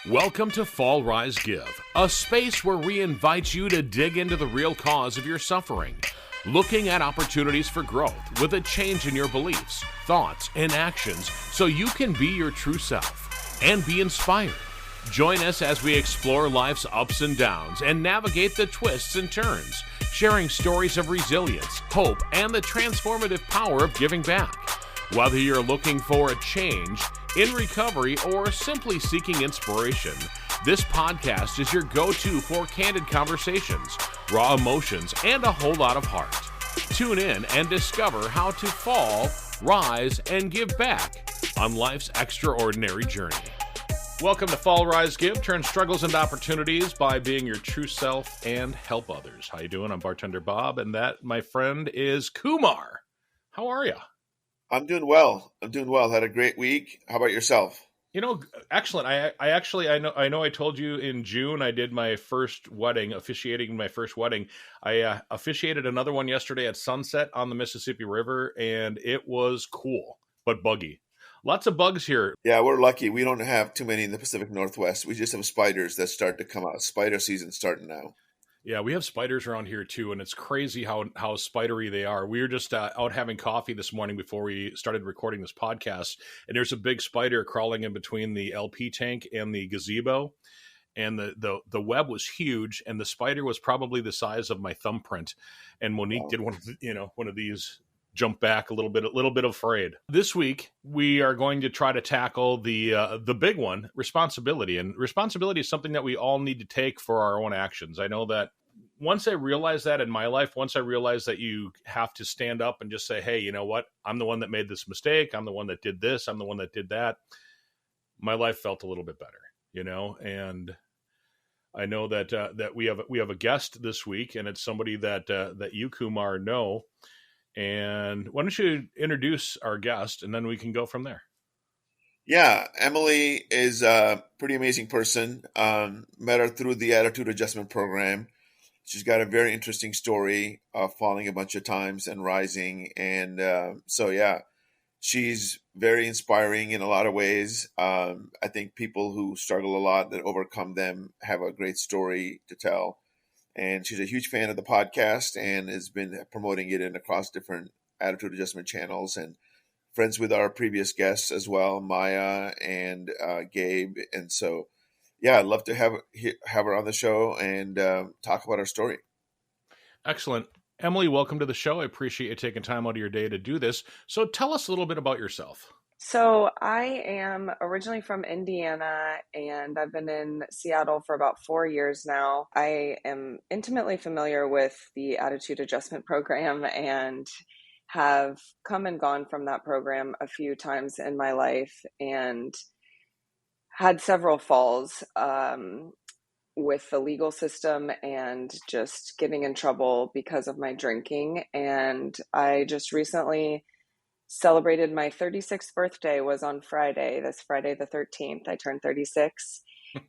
Welcome to Fall Rise Give, a space where we invite you to dig into the real cause of your suffering, looking at opportunities for growth with a change in your beliefs, thoughts, and actions so you can be your true self and be inspired. Join us as we explore life's ups and downs and navigate the twists and turns, sharing stories of resilience, hope, and the transformative power of giving back. Whether you're looking for a change, in recovery, or simply seeking inspiration, this podcast is your go-to for candid conversations, raw emotions, and a whole lot of heart. Tune in and discover how to fall, rise, and give back on life's extraordinary journey. Welcome to Fall, Rise, Give. Turn struggles into opportunities by being your true self and help others. How you doing? I'm Bartender Bob, and that, my friend, is Kumar. How are you? I'm doing well. Had a great week. How about yourself? You know, excellent. I know I told you in June I did my first wedding, officiating my first wedding. I officiated another one yesterday at sunset on the Mississippi River, and it was cool, but buggy. Lots of bugs here. Yeah, we're lucky. We don't have too many in the Pacific Northwest. We just have spiders that start to come out. Spider season's starting now. Yeah, we have spiders around here too, and it's crazy how spidery they are. We were just out having coffee this morning before we started recording this podcast, and there's a big spider crawling in between the LP tank and the gazebo, and the web was huge, and the spider was probably the size of my thumbprint. And Monique did one of these. Jump back a little bit afraid. This week we are going to try to tackle the big one, responsibility. And responsibility is something that we all need to take for our own actions. I know that once I realized that in my life, once I realized that you have to stand up and just say, hey, you know what? I'm the one that made this mistake. I'm the one that did this. I'm the one that did that. My life felt a little bit better, and I know that we have a guest this week, and it's somebody that you, Kumar, know. And why don't you introduce our guest, and then we can go from there. Yeah, Emily is a pretty amazing person. Met her through the Attitude Adjustment Program. She's got a very interesting story of falling a bunch of times and rising. And she's very inspiring in a lot of ways. I think people who struggle a lot, that overcome them, have a great story to tell. And she's a huge fan of the podcast and has been promoting it in across different attitude adjustment channels, and friends with our previous guests as well, Maya and Gabe. And so, yeah, I'd love to have her on the show and talk about her story. Excellent. Emily, welcome to the show. I appreciate you taking time out of your day to do this. So tell us a little bit about yourself. So I am originally from Indiana, and I've been in Seattle for about 4 years now. I am intimately familiar with the Attitude Adjustment Program and have come and gone from that program a few times in my life, and had several falls with the legal system and just getting in trouble because of my drinking. And I just recently celebrated my 36th birthday. Was on Friday, this Friday the 13th. I turned 36.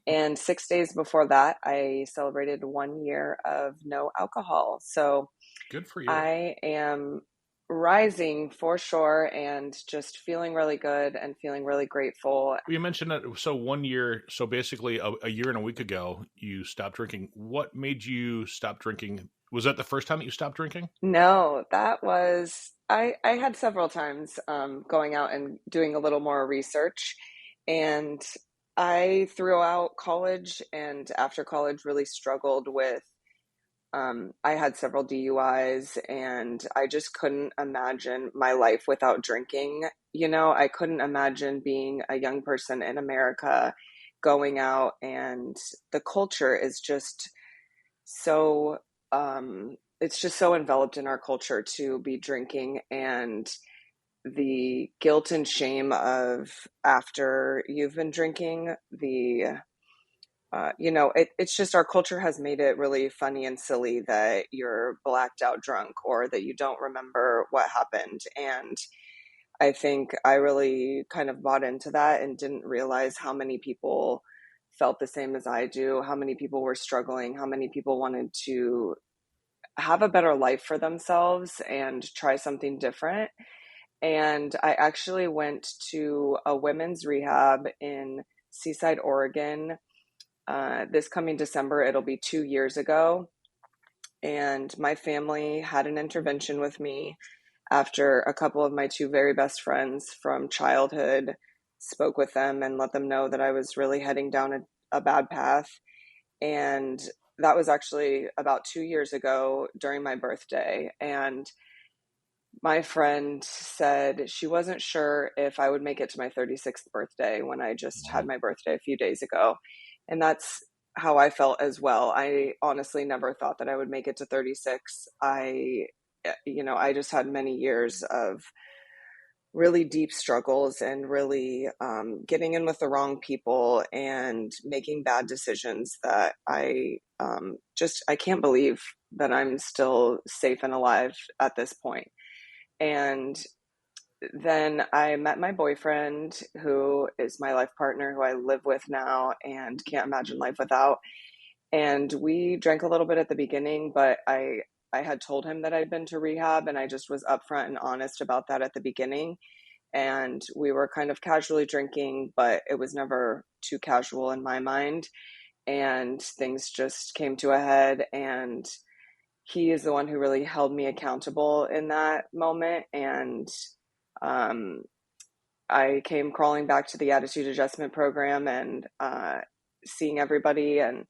And 6 days before that, I celebrated 1 year of no alcohol. So good for you. I am rising for sure, and just feeling really good and feeling really grateful. You mentioned that, so 1 year, so basically a year and a week ago, you stopped drinking. What made you stop drinking? Was that the first time that you stopped drinking? No, that was, I had several times going out and doing a little more research. And I, throughout college and after college, really struggled with, I had several DUIs, and I just couldn't imagine my life without drinking. I couldn't imagine being a young person in America going out, and the culture is just so, it's just so enveloped in our culture to be drinking, and the guilt and shame of after you've been drinking, it's just our culture has made it really funny and silly that you're blacked out drunk or that you don't remember what happened. And I think I really kind of bought into that and didn't realize how many people felt the same as I do, how many people were struggling, how many people wanted to have a better life for themselves and try something different. And I actually went to a women's rehab in Seaside, Oregon, This coming December, it'll be 2 years ago. And my family had an intervention with me after a couple of my two very best friends from childhood spoke with them and let them know that I was really heading down a bad path. And that was actually about 2 years ago during my birthday. And my friend said she wasn't sure if I would make it to my 36th birthday when I just had Wow. my birthday a few days ago. And that's how I felt as well. I honestly never thought that I would make it to 36. I just had many years of really deep struggles and really getting in with the wrong people and making bad decisions that I can't believe that I'm still safe and alive at this point. And then I met my boyfriend, who is my life partner, who I live with now and can't imagine life without. And we drank a little bit at the beginning, but I had told him that I'd been to rehab, and I just was upfront and honest about that at the beginning. And we were kind of casually drinking, but it was never too casual in my mind. And things just came to a head, and he is the one who really held me accountable in that moment. And um, I came crawling back to the attitude adjustment program and seeing everybody and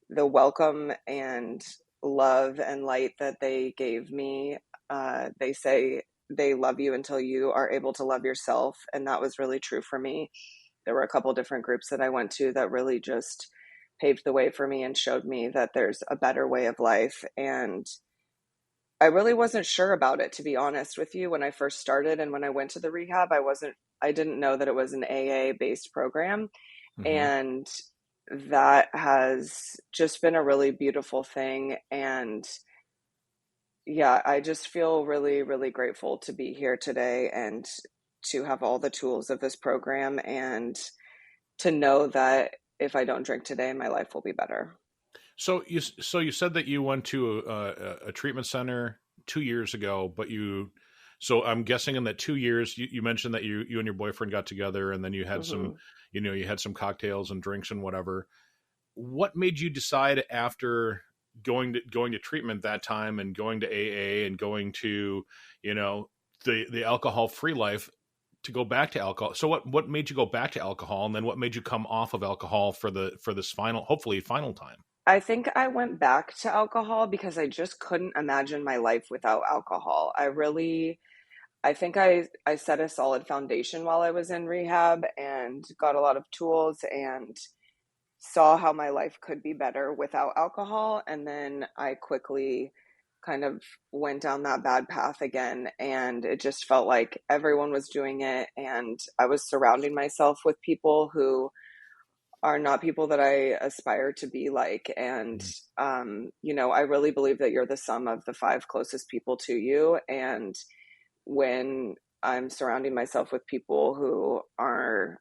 the welcome and love and light that they gave me. They say they love you until you are able to love yourself. And that was really true for me. There were a couple different groups that I went to that really just paved the way for me and showed me that there's a better way of life. And I really wasn't sure about it, to be honest with you, when I first started. And when I went to the rehab, I didn't know that it was an AA based program. Mm-hmm. And that has just been a really beautiful thing. And yeah, I just feel really, really grateful to be here today and to have all the tools of this program and to know that if I don't drink today, my life will be better. So you said that you went to a treatment center 2 years ago, but so I'm guessing in that 2 years, you mentioned that you and your boyfriend got together, and then you had Hmm. you had some cocktails and drinks and whatever. What made you decide after going to treatment that time and going to AA and going to, the alcohol free life to go back to alcohol? So what made you go back to alcohol, and then what made you come off of alcohol for this hopefully final time? I think I went back to alcohol because I just couldn't imagine my life without alcohol. I think I set a solid foundation while I was in rehab and got a lot of tools and saw how my life could be better without alcohol. And then I quickly kind of went down that bad path again. And it just felt like everyone was doing it. And I was surrounding myself with people who are not people that I aspire to be like. And, I really believe that you're the sum of the five closest people to you. And when I'm surrounding myself with people who are,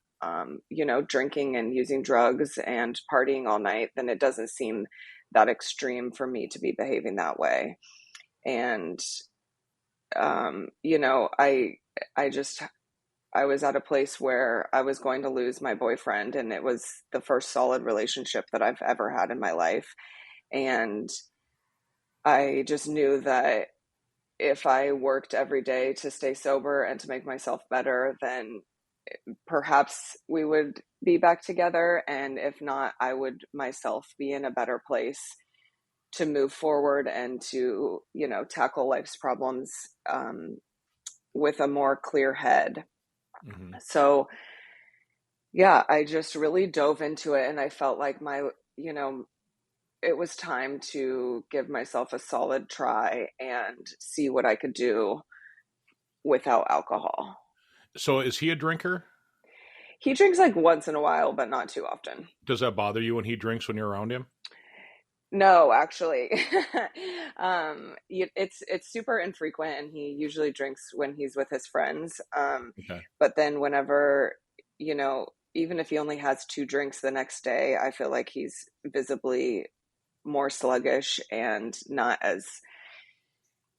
drinking and using drugs and partying all night, then it doesn't seem that extreme for me to be behaving that way. And, um, you know, I, I just, I was at a place where I was going to lose my boyfriend, and it was the first solid relationship that I've ever had in my life. And I just knew that if I worked every day to stay sober and to make myself better, then perhaps we would be back together. And if not, I would myself be in a better place to move forward and to, tackle life's problems with a more clear head. Hmm. So, yeah, I just really dove into it, and I felt like you know, it was time to give myself a solid try and see what I could do without alcohol. So is he a drinker? He drinks like once in a while, but not too often. Does that bother you when he drinks when you're around him? No, actually, it's super infrequent, and he usually drinks when he's with his friends. Okay. But then whenever, even if he only has two drinks the next day, I feel like he's visibly more sluggish and not as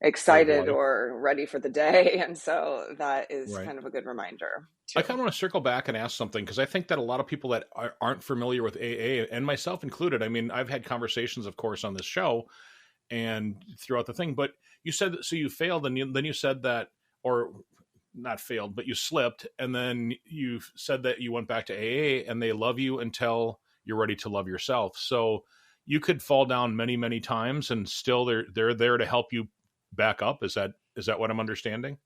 of excited life. or ready for the day. And so that is Right. kind of a good reminder I too. kind of want to circle back and ask something because I think that a lot of people that aren't familiar with AA, and myself included, I mean, I've had conversations, of course, on this show and throughout the thing. But you said so you failed, and then you said that, or not failed, but you slipped, and then you said that you went back to AA, and they love you until you're ready to love yourself. So you could fall down many, many times, and still they're there to help you back up. Is that what I'm understanding?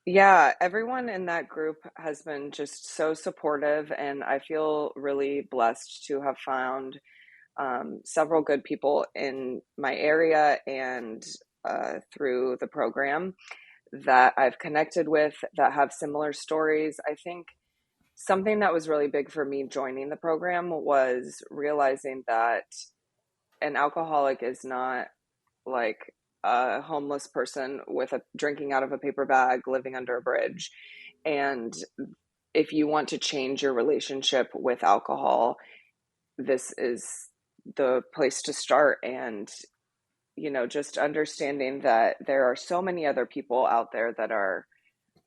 Yeah, everyone in that group has been just so supportive, and I feel really blessed to have found several good people in my area and through the program that I've connected with that have similar stories. I think something that was really big for me joining the program was realizing that an alcoholic is not like a homeless person with a drinking out of a paper bag living under a bridge. And if you want to change your relationship with alcohol, this is the place to start. And just understanding that there are so many other people out there that are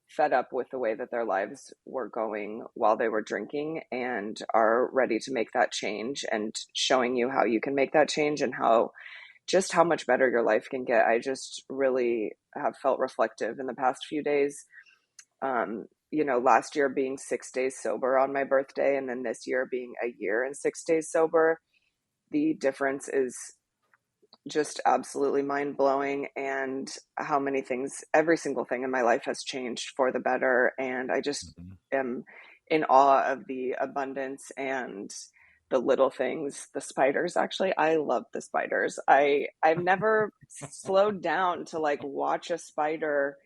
fed up with the way that their lives were going while they were drinking and are ready to make that change, and showing you how you can make that change and how much better your life can get. I just really have felt reflective in the past few days. Last year being 6 days sober on my birthday, and then this year being a year and 6 days sober, the difference is just absolutely mind blowing, and how many things, every single thing in my life has changed for the better. And I just Mhm. am in awe of the abundance and the little things, the spiders. Actually, I love the spiders. I've never slowed down to like watch a spider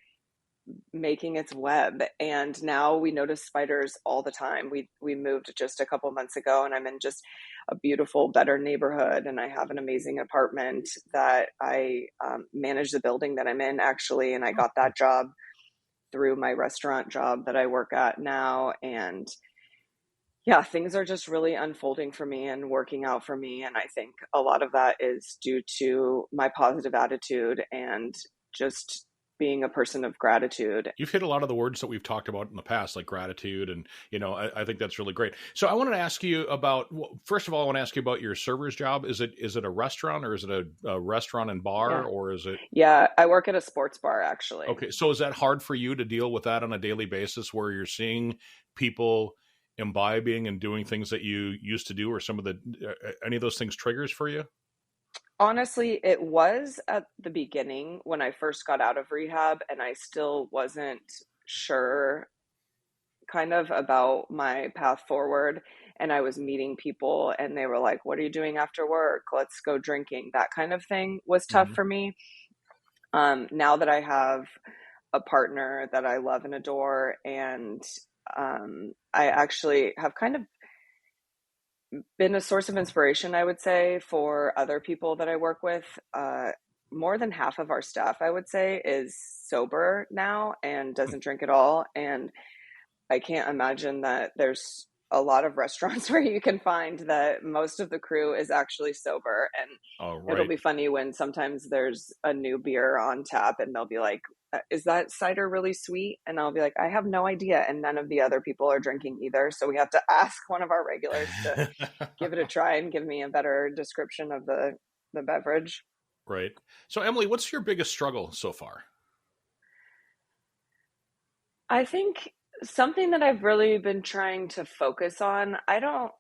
making its web, and now we notice spiders all the time. We moved just a couple months ago, and I'm in just a beautiful, better neighborhood, and I have an amazing apartment that I manage the building that I'm in, actually, and I got that job through my restaurant job that I work at now. And yeah, things are just really unfolding for me and working out for me, and I think a lot of that is due to my positive attitude and just being a person of gratitude. You've hit a lot of the words that we've talked about in the past, like gratitude, and I think that's really great. So I wanted to ask you about. Well, first of all, I want to ask you about your server's job. Is it a restaurant, or is it a restaurant and bar, Yeah. or is it Yeah, I work at a sports bar actually. okay? So is that hard for you to deal with that on a daily basis, where you're seeing people imbibing and doing things that you used to do, or some of the any of those things triggers for you? Honestly, it was at the beginning when I first got out of rehab, and I still wasn't sure kind of about my path forward. And I was meeting people, and they were like, "What are you doing after work? Let's go drinking." That kind of thing was tough Hmm. for me. Now that I have a partner that I love and adore, and I actually have kind of been a source of inspiration, I would say, for other people that I work with. More than half of our staff, I would say, is sober now and doesn't drink at all. And I can't imagine that there's a lot of restaurants where you can find that most of the crew is actually sober. And Oh, it'll right. be funny when sometimes there's a new beer on tap and they'll be like, "Is that cider really sweet?" And I'll be like, "I have no idea." And none of the other people are drinking either. So we have to ask one of our regulars to give it a try and give me a better description of the beverage. Right. So Emily, what's your biggest struggle so far? I think something that I've really been trying to focus on, I don't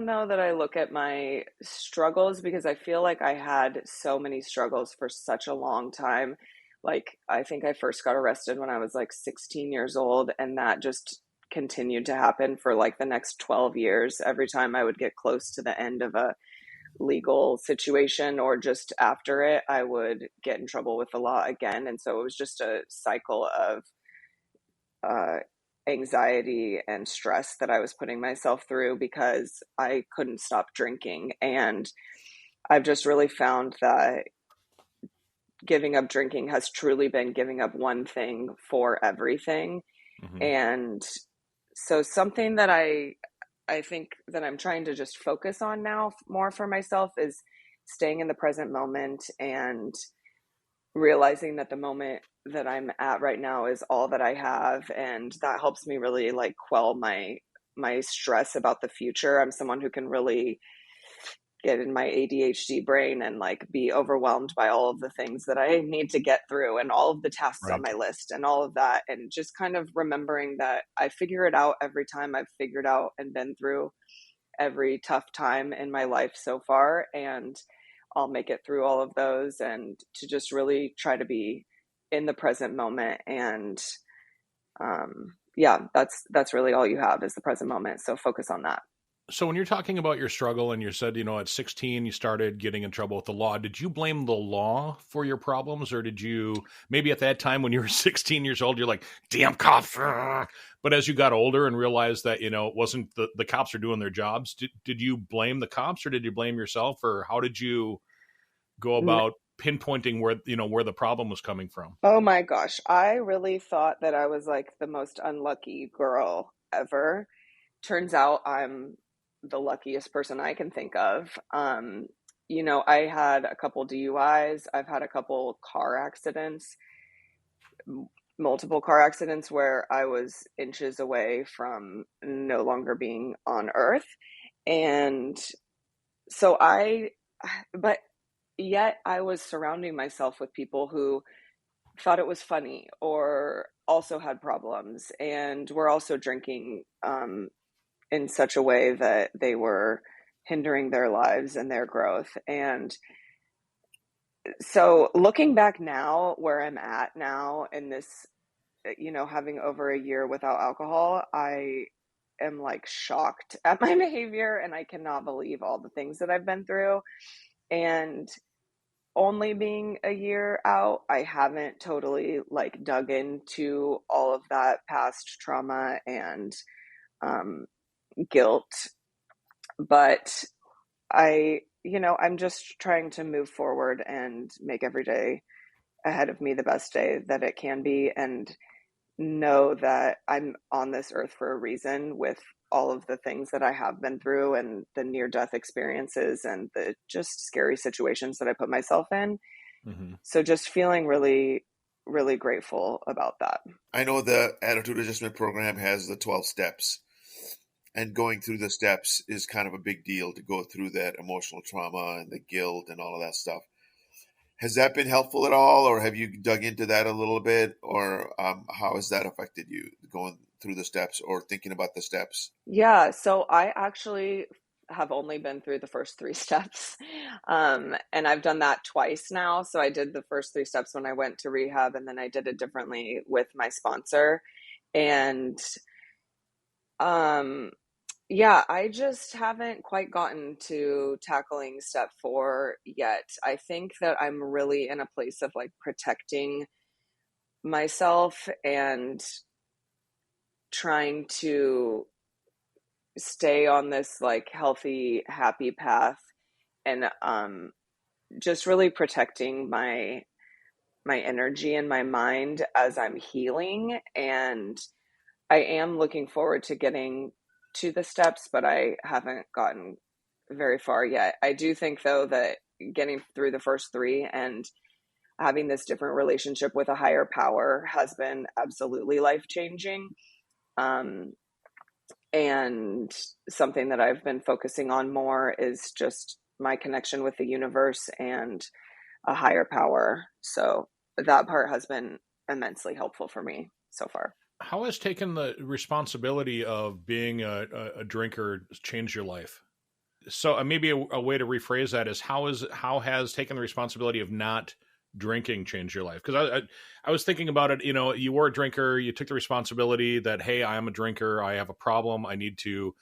know that I look at my struggles, because I feel like I had so many struggles for such a long time. Like, I think I first got arrested when I was like 16 years old, and that just continued to happen for like the next 12 years. Every time I would get close to the end of a legal situation or just after it, I would get in trouble with the law again. And so it was just a cycle of uh, anxiety and stress that I was putting myself through because I couldn't stop drinking. And I've just really found that giving up drinking has truly been giving up one thing for everything. Hmm. And so something that I think that I'm trying to just focus on now more for myself is staying in the present moment and realizing that the moment that I'm at right now is all that I have, and that helps me really like quell my stress about the future. I'm someone who can really get in my ADHD brain and like be overwhelmed by all of the things that I need to get through and all of the tasks on Right. my list and all of that. And just kind of remembering that I figure it out every time. I've figured out and been through every tough time in my life so far. And I'll make it through all of those, and to just really try to be in the present moment. And yeah, that's really all you have is the present moment. So focus on that. So when you're talking about your struggle and you said, at 16 you started getting in trouble with the law, did you blame the law for your problems, or did you maybe at that time when you were 16 years old you're like, damn cops, but as you got older and realized that, it wasn't the cops are doing their jobs, did you blame the cops or did you blame yourself, or how did you go about pinpointing where the problem was coming from? Oh my gosh, I really thought that I was like the most unlucky girl ever. Turns out I'm the luckiest person I can think of. I had a couple DUIs, I've had a couple car accidents, multiple car accidents where I was inches away from no longer being on earth. And so but yet I was surrounding myself with people who thought it was funny or also had problems and were also drinking in such a way that they were hindering their lives and their growth. And so looking back now, where I'm at now in this, having over a year without alcohol, I am like shocked at my behavior and I cannot believe all the things that I've been through. And only being a year out, I haven't totally like dug into all of that past trauma and um, guilt. But I'm just trying to move forward and make every day ahead of me the best day that it can be, and know that I'm on this earth for a reason with all of the things that I have been through and the near death experiences and the just scary situations that I put myself in. Mm-hmm. So just feeling really, really grateful about that. I know the attitude adjustment program has the 12 steps, and going through the steps is kind of a big deal to go through that emotional trauma and the guilt and all of that stuff. Has that been helpful at all, or have you dug into that a little bit, or how has that affected you going through the steps or thinking about the steps? Yeah, so I actually have only been through the first three steps. And I've done that twice now. So I did the first three steps when I went to rehab, and then I did it differently with my sponsor. And um, yeah, I just haven't quite gotten to tackling step four yet. I think that I'm really in a place of like protecting myself and trying to stay on this like healthy, happy path, and just really protecting my energy and my mind as I'm healing. And I am looking forward to getting to the steps, but I haven't gotten very far yet. I do think though that getting through the first three and having this different relationship with a higher power has been absolutely life changing. Um, and something that I've been focusing on more is just my connection with the universe and a higher power. So that part has been immensely helpful for me so far. How has taking the responsibility of being a drinker changed your life? So maybe a way to rephrase that is how has taking the responsibility of not drinking changed your life? Because I was thinking about it. You were a drinker. You took the responsibility that, hey, I am a drinker. I have a problem. I need to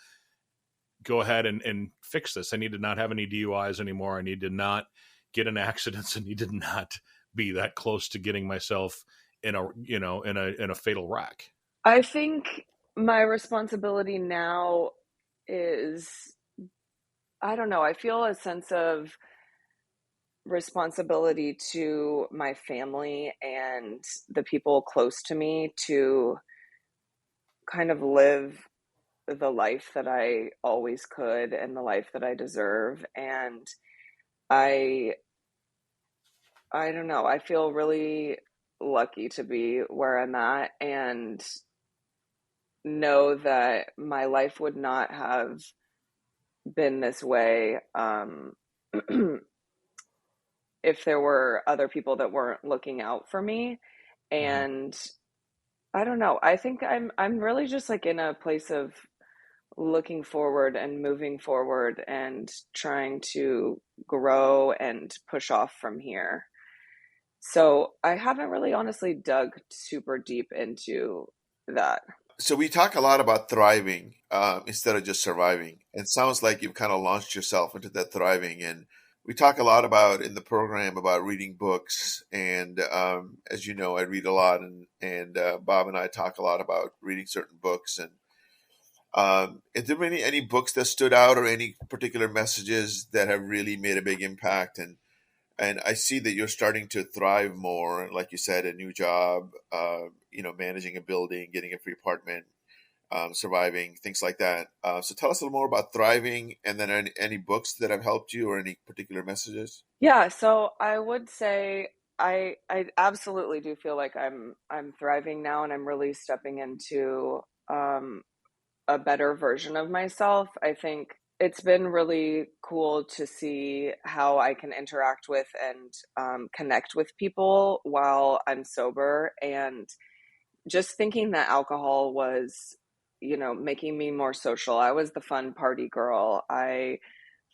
go ahead and fix this. I need to not have any DUIs anymore. I need to not get in accidents. I need to not be that close to getting myself in a fatal wreck. I think my responsibility now is, I don't know, I feel a sense of responsibility to my family and the people close to me to kind of live the life that I always could and the life that I deserve. And I I don't know. I feel really lucky to be where I'm at and know that my life would not have been this way if there were other people that weren't looking out for me. Mhm. And I don't know. I think I'm really just like in a place of looking forward and moving forward and trying to grow and push off from here. So I haven't really honestly dug super deep into that. So we talk a lot about thriving instead of just surviving. It sounds like you've kind of launched yourself into that thriving. And we talk a lot about in the program about reading books. And as you know, I read a lot, and Bob and I talk a lot about reading certain books. And is there any books that stood out or any particular messages that have really made a big impact? And I see that you're starting to thrive more, like you said, a new job, managing a building, getting a free apartment, surviving, things like that. So tell us a little more about thriving, and then any books that have helped you or any particular messages. Yeah, so I would say I absolutely do feel like I'm thriving now and I'm really stepping into um a better version of myself. I think it's been really cool to see how I can interact with and connect with people while I'm sober. And just thinking that alcohol was, making me more social. I was the fun party girl. I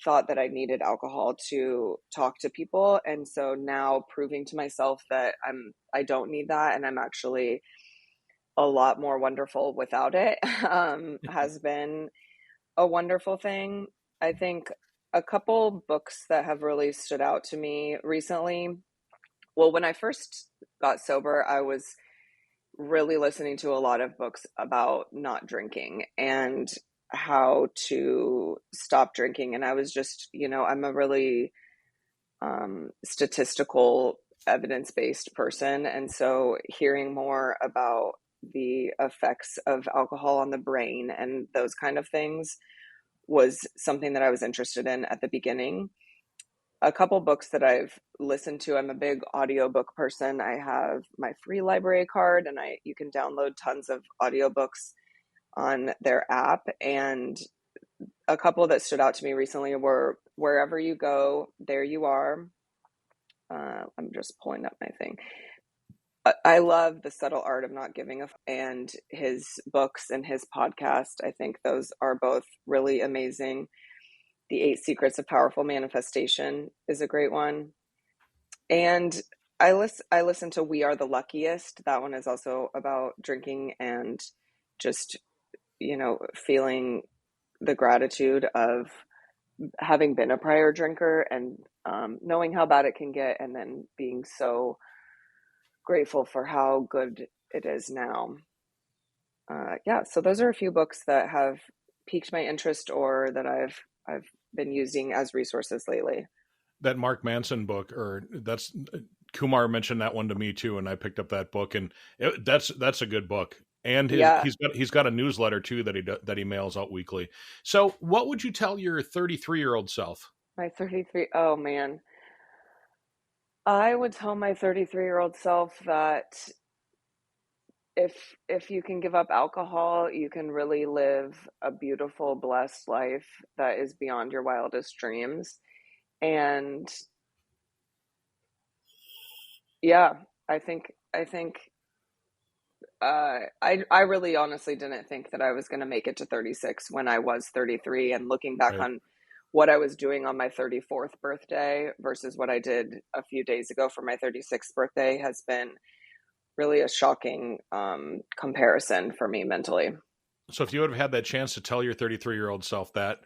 thought that I needed alcohol to talk to people. And so now proving to myself that I don't need that and I'm actually a lot more wonderful without it has been a wonderful thing. I think a couple books that have really stood out to me recently. Well, when I first got sober, I was really listening to a lot of books about not drinking and how to stop drinking. And I was just, I'm a really statistical, evidence based person. And so hearing more about the effects of alcohol on the brain and those kind of things was something that I was interested in at the beginning. A couple books that I've listened to. I'm a big audiobook person. I have my free library card and you can download tons of audiobooks on their app. And a couple that stood out to me recently were Wherever You Go, There You Are. I'm just pulling up my thing. I love The Subtle Art of Not Giving a and his books and his podcast. I think those are both really amazing. The Eight Secrets of Powerful Manifestation is a great one. And I listen to We Are the Luckiest. That one is also about drinking and just, feeling the gratitude of having been a prior drinker and knowing how bad it can get and then being so grateful for how good it is now. Yeah, so those are a few books that have piqued my interest or that I've been using as resources lately. That Mark Manson book, or that's Kumar mentioned that one to me too, and I picked up that book, and that's a good book. And Yeah, he's got a newsletter too that he mails out weekly. So, what would you tell your 33-year-old self? my 33. Oh man, I would tell my 33-year-old self that if you can give up alcohol, you can really live a beautiful, blessed life that is beyond your wildest dreams. And yeah, I think I really honestly didn't think that I was going to make it to 36 when I was 33, and looking back Right. on what I was doing on my 34th birthday versus what I did a few days ago for my 36th birthday has been really a shocking comparison for me mentally. So, if you would have had that chance to tell your 33-year-old self that,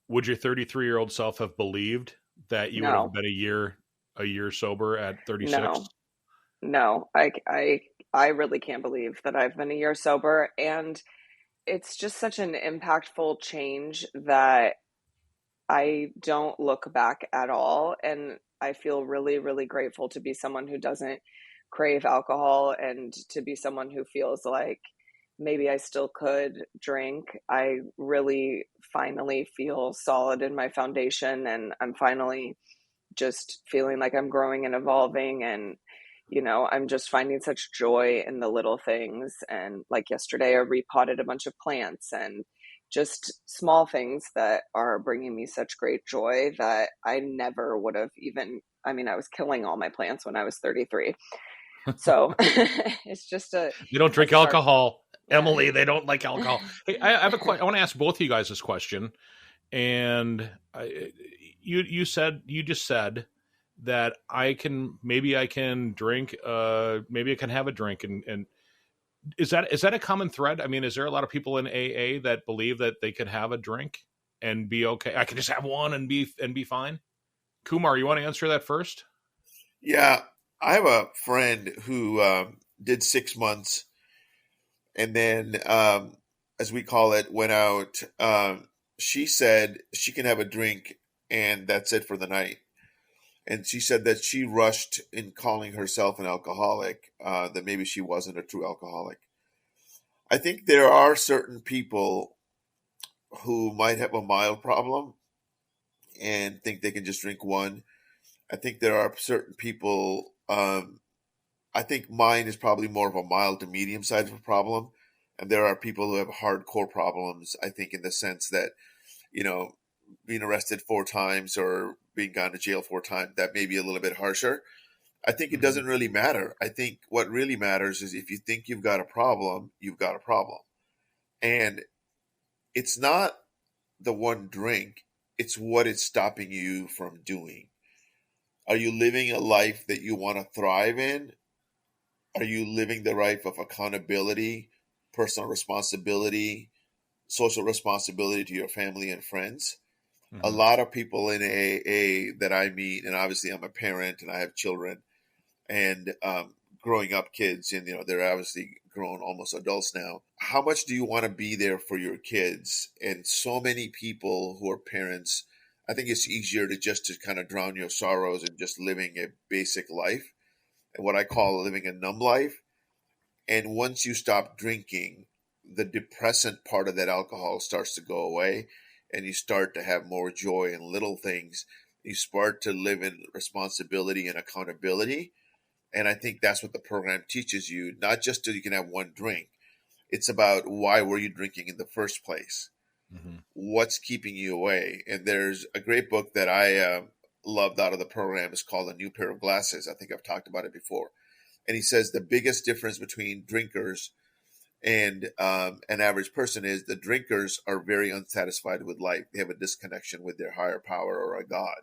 would your 33-year-old self have believed that you would have No, been a year sober at 36? no, no. I really can't believe that I've been a year sober, and it's just such an impactful change that I don't look back at all. And I feel really, really grateful to be someone who doesn't crave alcohol and to be someone who feels like maybe I still could drink. I really finally feel solid in my foundation and I'm finally just feeling like I'm growing and evolving. And, I'm just finding such joy in the little things. And like yesterday, I repotted a bunch of plants and just small things that are bringing me such great joy that I never would have even, I mean, I was killing all my plants when I was 33. So it's just They don't a drink start. alcohol, Yeah. Emily. They don't like alcohol. Hey, I have a question. I want to ask both of you guys this question. And you just said that maybe I can drink, maybe I can have a drink, and is that a common thread? I mean, is there a lot of people in AA that believe that they could have a drink and be okay? I can just have one and be fine. Kumar, you want to answer that first? Yeah, I have a friend who did 6 months, and then, as we call it, went out. She said she can have a drink, and that's it for the night. And she said that she rushed in calling herself an alcoholic, that maybe she wasn't a true alcoholic. I think there are certain people who might have a mild problem and think they can just drink one. I think there are certain people, I think mine is probably more of a mild to medium size of a problem. And there are people who have hardcore problems, I think, in the sense that, you know, being arrested 4 times or being gone to jail 4 times, that may be a little bit harsher. I think it Mm-hmm. doesn't really matter. I think what really matters is if you think you've got a problem, you've got a problem. And it's not the one drink, it's what it's stopping you from doing. Are you living a life that you want to thrive in? Are you living the life of accountability, personal responsibility, social responsibility to your family and friends? A Mm-hmm. lot of people in AA that I meet, and obviously I'm a parent and I have children, and growing up kids, and they're obviously grown, almost adults now. How much do you want to be there for your kids? And so many people who are parents, I think it's easier to kind of drown your sorrows and just living a basic life, and what I call living a numb life. And once you stop drinking, the depressant part of that alcohol starts to go away, and you start to have more joy in little things. You start to live in responsibility and accountability. And I think that's what the program teaches you, not just that you can have one drink. It's about, why were you drinking in the first place? Mm-hmm. What's keeping you away? And there's a great book that I loved out of the program. It's called A New Pair of Glasses. I think I've talked about it before. And he says the biggest difference between drinkers and an average person is the drinkers are very unsatisfied with life. They have a disconnection with their higher power or a God.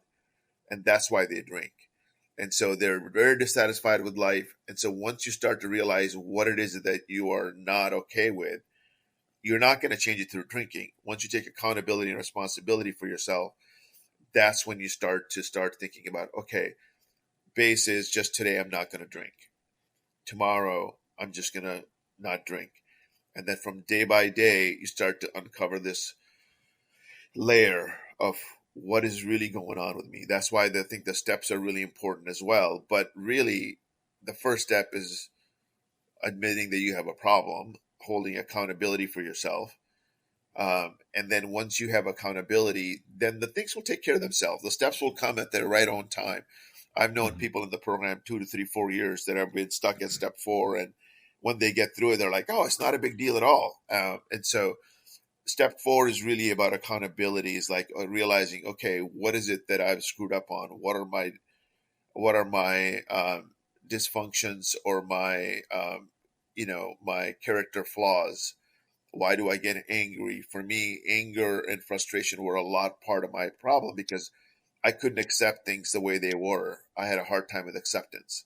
And that's why they drink. And so they're very dissatisfied with life. And so once you start to realize what it is that you are not okay with, you're not going to change it through drinking. Once you take accountability and responsibility for yourself, that's when you start thinking about, okay, base is just today I'm not going to drink. Tomorrow I'm just going to not drink. And then from day by day, you start to uncover this layer of what is really going on with me. That's why I think the steps are really important as well. But really, the first step is admitting that you have a problem, holding accountability for yourself. And then once you have accountability, then the things will take care of themselves. The steps will come at their right own time. I've known Mm-hmm. people in the program 2 to 3, 4 years that have been stuck at step 4. And when they get through it, they're like, oh, it's not a big deal at all. And so step 4 is really about accountability. Is like realizing, okay, what is it that I've screwed up on? What are my dysfunctions, or my character flaws? Why do I get angry? For me, anger and frustration were a lot part of my problem, because I couldn't accept things the way they were. I had a hard time with acceptance.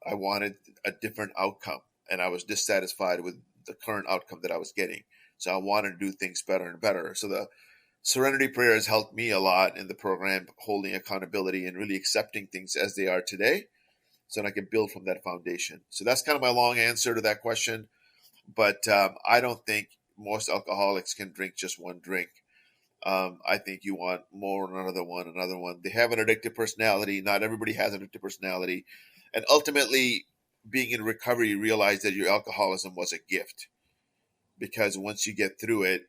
I wanted a different outcome, and I was dissatisfied with the current outcome that I was getting. So I wanted to do things better and better. So the Serenity Prayer has helped me a lot in the program, holding accountability and really accepting things as they are today, so that I can build from that foundation. So that's kind of my long answer to that question. But I don't think most alcoholics can drink just one drink. I think you want more, another one, another one. They have an addictive personality. Not everybody has an addictive personality. And ultimately, being in recovery, you realize that your alcoholism was a gift, because once you get through it,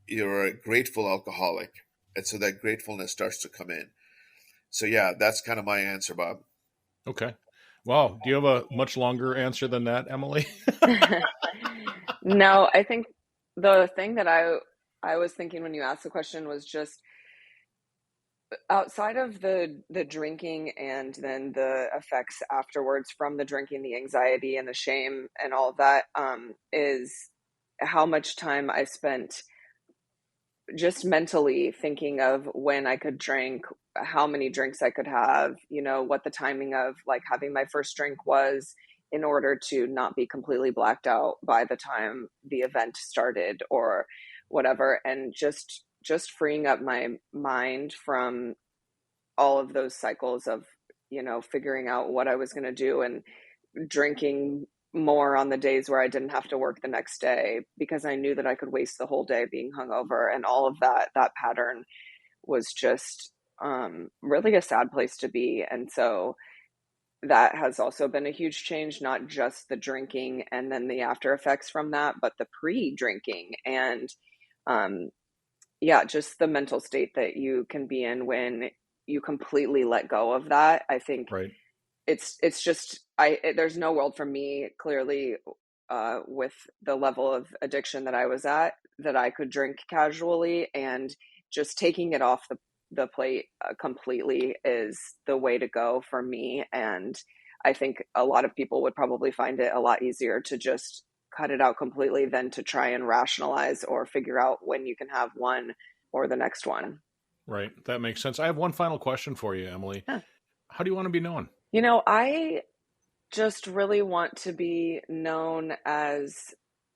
you're a grateful alcoholic. And so that gratefulness starts to come in. So yeah, that's kind of my answer, Bob. Okay. Wow. Do you have a much longer answer than that, Emily? No, I think the thing that I was thinking when you asked the question was just outside of the drinking and then the effects afterwards from the drinking, the anxiety and the shame and all of that, is how much time I spent just mentally thinking of when I could drink, how many drinks I could have, what the timing of like having my first drink was in order to not be completely blacked out by the time the event started or whatever. And just freeing up my mind from all of those cycles of, figuring out what I was going to do and drinking more on the days where I didn't have to work the next day because I knew that I could waste the whole day being hungover, and all of that pattern was just really a sad place to be. And so that has also been a huge change, not just the drinking and then the after effects from that, but the pre-drinking and yeah, just the mental state that you can be in when you completely let go of that. I think Right. it's just there's no world for me clearly with the level of addiction that I was at that I could drink casually, and just taking it off the plate completely is the way to go for me. And I think a lot of people would probably find it a lot easier to just cut it out completely than to try and rationalize or figure out when you can have one or the next one. Right. That makes sense. I have one final question for you, Emily. Yeah. How do you want to be known? I just really want to be known as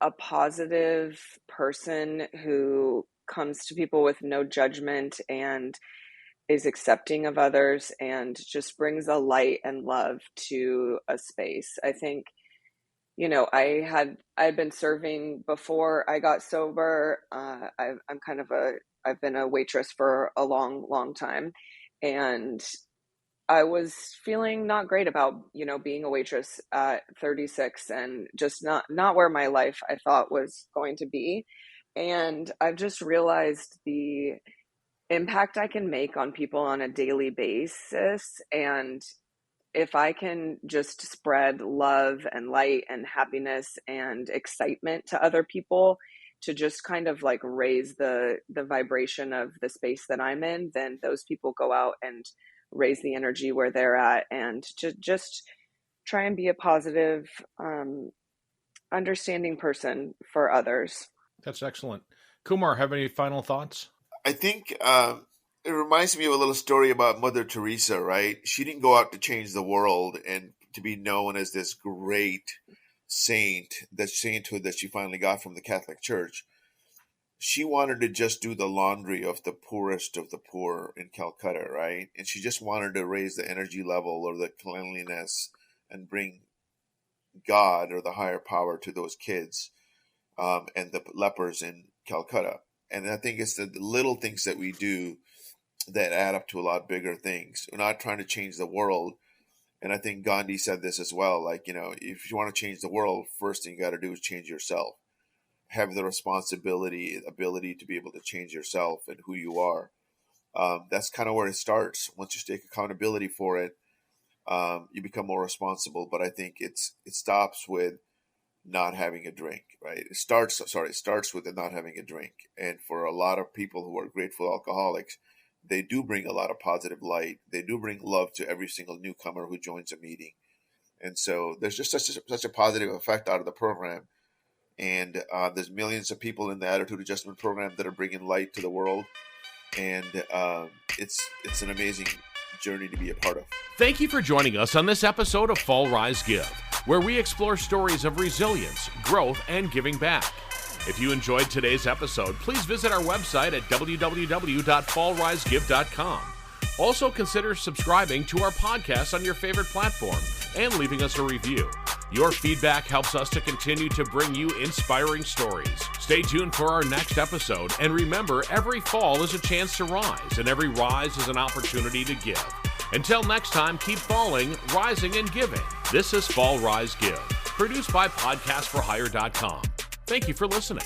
a positive person who comes to people with no judgment and is accepting of others and just brings a light and love to a space. I think, I'd been serving before I got sober. I've been a waitress for a long, long time. And I was feeling not great about, being a waitress at 36 and just not where my life I thought was going to be. And I've just realized the impact I can make on people on a daily basis. And if I can just spread love and light and happiness and excitement to other people to just kind of like raise the vibration of the space that I'm in, then those people go out and raise the energy where they're at, and to just try and be a positive, understanding person for others. That's excellent. Kumar, have any final thoughts? I think it reminds me of a little story about Mother Teresa, right? She didn't go out to change the world and to be known as this great saint, that sainthood that she finally got from the Catholic Church. She wanted to just do the laundry of the poorest of the poor in Calcutta, right? And she just wanted to raise the energy level or the cleanliness and bring God or the higher power to those kids and the lepers in Calcutta. And I think it's the little things that we do that add up to a lot bigger things. We're not trying to change the world. And I think Gandhi said this as well. Like, if you want to change the world, first thing you got to do is change yourself. Have the ability to be able to change yourself and who you are. That's kind of where it starts. Once you take accountability for it, you become more responsible. But I think it stops with not having a drink, right? It starts with not having a drink. And for a lot of people who are grateful alcoholics, they do bring a lot of positive light. They do bring love to every single newcomer who joins a meeting. And so there's just such a positive effect out of the program. And there's millions of people in the Attitude Adjustment Program that are bringing light to the world. And it's an amazing journey to be a part of. Thank you for joining us on this episode of Fall Rise Give, where we explore stories of resilience, growth, and giving back. If you enjoyed today's episode, please visit our website at www.fallrisegive.com. Also consider subscribing to our podcast on your favorite platform and leaving us a review. Your feedback helps us to continue to bring you inspiring stories. Stay tuned for our next episode, and remember, every fall is a chance to rise, and every rise is an opportunity to give. Until next time, keep falling, rising, and giving. This is Fall Rise Give, produced by podcastforhire.com. Thank you for listening.